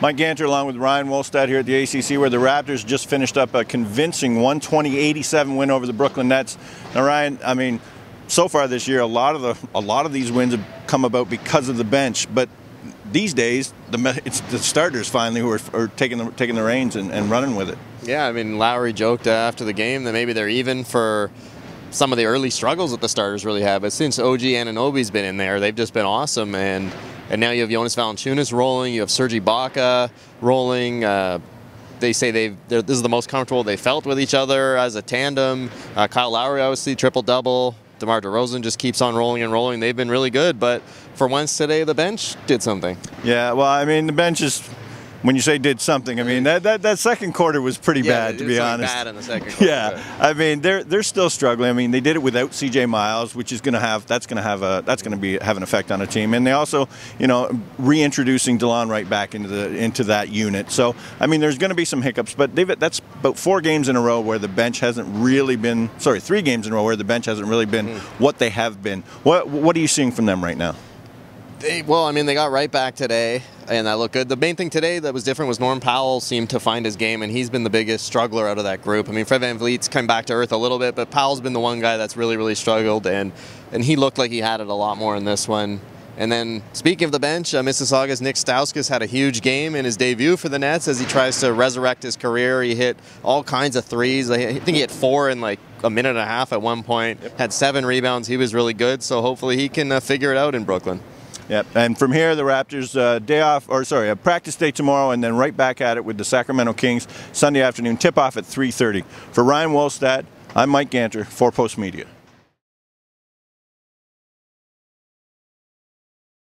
Mike Ganter along with Ryan Wolstat here at the ACC, where the Raptors just finished up a convincing 120-87 win over the Brooklyn Nets. Now, Ryan, I mean, so far this year, a lot of these wins have come about because of the bench, but these days, it's the starters finally who are taking the reins and running with it. Yeah, I mean, Lowry joked after the game that maybe they're even for some of the early struggles that the starters really have. But since OG Anunoby's been in there, they've just been awesome. And now you have Jonas Valanciunas rolling. You have Serge Ibaka rolling. They say this is the most comfortable they felt with each other as a tandem. Kyle Lowry, obviously, triple-double. DeMar DeRozan just keeps on rolling and rolling. They've been really good. But for once today, the bench did something. Yeah, well, I mean, the bench is... When you say did something, I mean that second quarter was pretty bad, to be honest. Bad in the second quarter. Yeah, I mean they're still struggling. I mean they did it without CJ Miles, which is going to have an effect on a team. And they also, reintroducing DeLon right back into that unit. So I mean there's going to be some hiccups, but that's about 4 games in a row where the bench hasn't really been. Sorry, 3 games in a row where the bench hasn't really been what they have been. What are you seeing from them right now? Well, I mean, they got right back today, and that looked good. The main thing today that was different was Norm Powell seemed to find his game, and he's been the biggest struggler out of that group. I mean, Fred VanVleet's come back to earth a little bit, but Powell's been the one guy that's really, really struggled, and he looked like he had it a lot more in this one. And then, speaking of the bench, Mississauga's Nick Stauskas had a huge game in his debut for the Nets as he tries to resurrect his career. He hit all kinds of threes. I think he hit 4 in like a minute and a half at one point. Yep. Had 7 rebounds. He was really good, so hopefully he can figure it out in Brooklyn. Yep, and from here, the Raptors a practice day tomorrow, and then right back at it with the Sacramento Kings Sunday afternoon tip-off at 3:30. For Ryan Wolstat, I'm Mike Ganter for Postmedia.